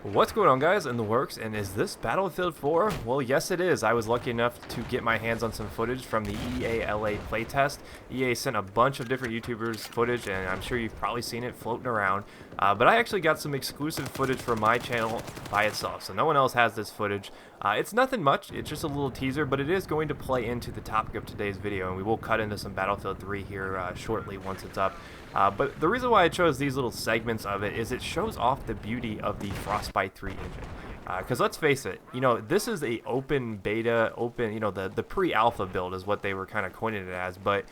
What's going on, guys, in the works, and is this Battlefield 4? Well, yes it is. I was lucky enough to get my hands on some footage from the EA playtest. EA sent a bunch of different YouTubers footage, and I'm sure you've probably seen it floating around. But I actually got some exclusive footage for my channel by itself, so no one else has this footage. It's nothing much, it's just a little teaser, but it is going to play into the topic of today's video, and we will cut into some Battlefield 3 here shortly once it's up. But the reason why I chose these little segments of it is it shows off the beauty of the Frostbite 3 engine. Because let's face it, this is a open beta, the pre-alpha build is what they were kind of coining it as. But,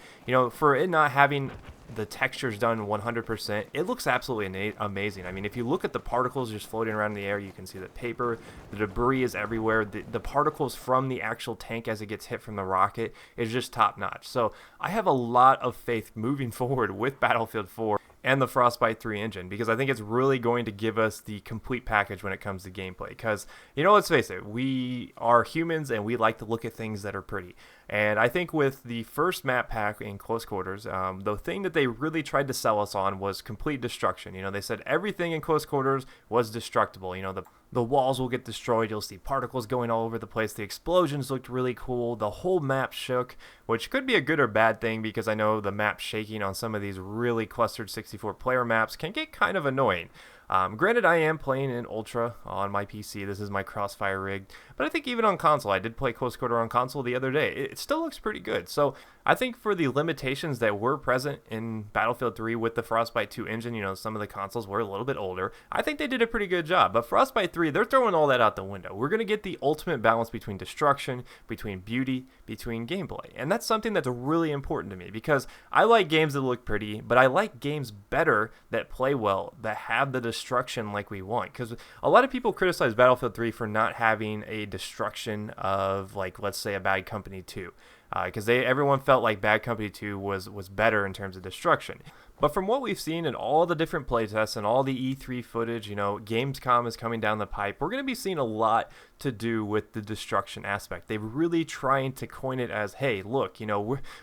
for it not having the textures done 100%, it looks absolutely amazing. I mean, if you look at the particles just floating around in the air, you can see the paper, the debris is everywhere. The particles from the actual tank as it gets hit from the rocket is just top notch. So I have a lot of faith moving forward with Battlefield 4 and the Frostbite 3 engine, because I think it's really going to give us the complete package when it comes to gameplay. Because, let's face it, we are humans and we like to look at things that are pretty. And I think with the first map pack in Close Quarters, the thing that they really tried to sell us on was complete destruction. They said everything in Close Quarters was destructible. The walls will get destroyed, you'll see particles going all over the place, the explosions looked really cool, the whole map shook, which could be a good or bad thing, because I know the map shaking on some of these really clustered 64-player maps can get kind of annoying. Granted, I am playing in Ultra on my PC. This is my Crossfire rig. But I think even on console, I did play Close Quarter on console the other day. It still looks pretty good. So I think for the limitations that were present in Battlefield 3 with the Frostbite 2 engine, some of the consoles were a little bit older. I think they did a pretty good job. But Frostbite 3, they're throwing all that out the window. We're going to get the ultimate balance between destruction, between beauty, between gameplay. And that's something that's really important to me, because I like games that look pretty, but I like games better that play well, that have the destruction like we want. Because a lot of people criticize Battlefield 3 for not having a destruction of, like, let's say a Bad Company 2, because everyone felt like Bad Company 2 was better in terms of destruction. But from what we've seen in all the different playtests and all the E3 footage, Gamescom is coming down the pipe. We're going to be seeing a lot to do with the destruction aspect. They're really trying to coin it as, hey, look,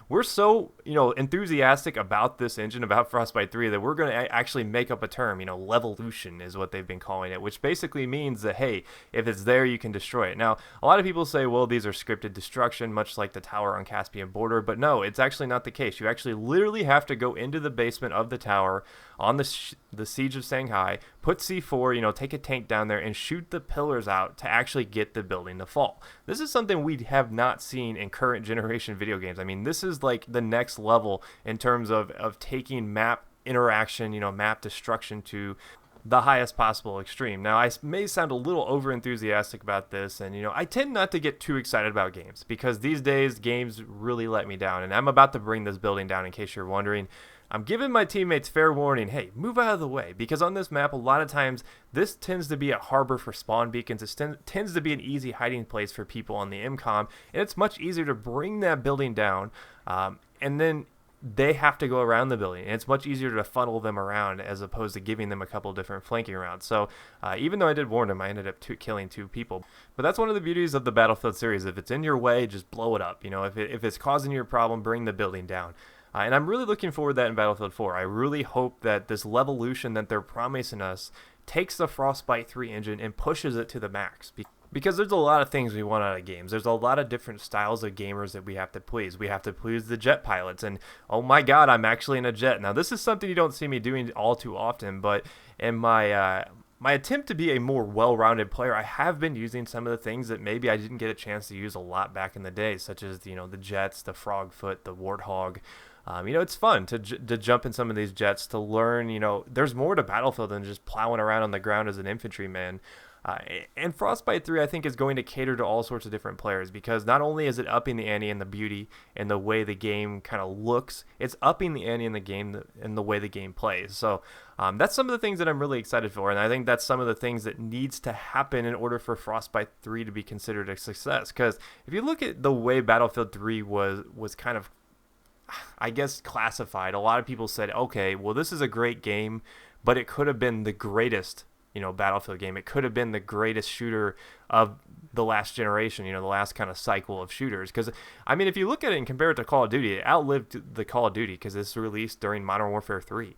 we're so, enthusiastic about this engine, about Frostbite 3, that we're going to actually make up a term, Levolution is what they've been calling it, which basically means that, hey, if it's there, you can destroy it. Now, a lot of people say, well, these are scripted destruction, much like the tower on Caspian Border, but no, it's actually not the case. You actually literally have to go into the basement of the tower on the siege of Shanghai, put C4, take a tank down there and shoot the pillars out to actually get the building to fall. This is something we have not seen in current generation video games. I mean, this is like the next level in terms of taking map interaction, map destruction to the highest possible extreme. Now, I may sound a little over enthusiastic about this, and I tend not to get too excited about games, because these days games really let me down, and I'm about to bring this building down, in case you're wondering. I'm giving my teammates fair warning, hey, move out of the way, because on this map, a lot of times, this tends to be a harbor for spawn beacons. It tends to be an easy hiding place for people on the MCOM, and it's much easier to bring that building down, and then they have to go around the building, and it's much easier to funnel them around as opposed to giving them a couple different flanking routes. So even though I did warn them, I ended up killing 2 people. But that's one of the beauties of the Battlefield series. If it's in your way, just blow it up. If it's causing you a problem, bring the building down. And I'm really looking forward to that in Battlefield 4. I really hope that this Levolution that they're promising us takes the Frostbite 3 engine and pushes it to the max. Because there's a lot of things we want out of games. There's a lot of different styles of gamers that we have to please. We have to please the jet pilots. And, oh my god, I'm actually in a jet. Now, this is something you don't see me doing all too often. But in my attempt to be a more well-rounded player, I have been using some of the things that maybe I didn't get a chance to use a lot back in the day. Such as, the jets, the frogfoot, the warthog. It's fun to jump in some of these jets, to learn, there's more to Battlefield than just plowing around on the ground as an infantryman. And Frostbite 3, I think, is going to cater to all sorts of different players, because not only is it upping the ante and the beauty and the way the game kind of looks, it's upping the ante in the game and the way the game plays. So that's some of the things that I'm really excited for, and I think that's some of the things that needs to happen in order for Frostbite 3 to be considered a success. Because if you look at the way Battlefield 3 was kind of, I guess, classified, a lot of people said, okay, well, this is a great game, but it could have been the greatest Battlefield game. It could have been the greatest shooter of the last generation, the last kind of cycle of shooters. Because, I mean, if you look at it and compare it to Call of Duty, it outlived the Call of Duty, because this was released during Modern Warfare 3.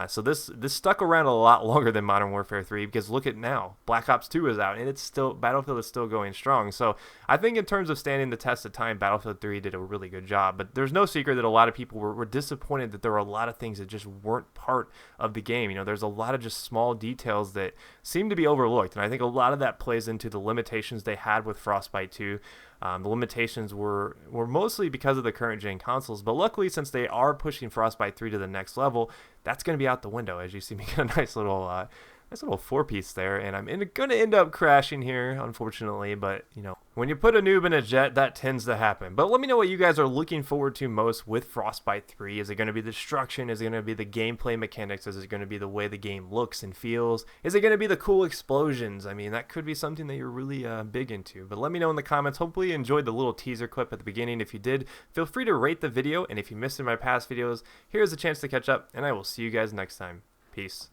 So this stuck around a lot longer than Modern Warfare 3, because look at now, Black Ops 2 is out and it's still, Battlefield is still going strong. So I think in terms of standing the test of time, Battlefield 3 did a really good job. But there's no secret that a lot of people were disappointed that there were a lot of things that just weren't part of the game. You know, there's a lot of just small details that seem to be overlooked, and I think a lot of that plays into the limitations they had with Frostbite 2. The limitations were mostly because of the current gen consoles, but luckily, since they are pushing Frostbite 3 to the next level, that's going to be out the window. As you see me get a nice little four-piece there, and I'm going to end up crashing here, unfortunately, but, you know, when you put a noob in a jet, that tends to happen. But let me know what you guys are looking forward to most with Frostbite 3. Is it going to be the destruction? Is it going to be the gameplay mechanics? Is it going to be the way the game looks and feels? Is it going to be the cool explosions? I mean, that could be something that you're really big into. But let me know in the comments. Hopefully you enjoyed the little teaser clip at the beginning. If you did, feel free to rate the video, and if you missed in my past videos, here's a chance to catch up, and I will see you guys next time. Peace.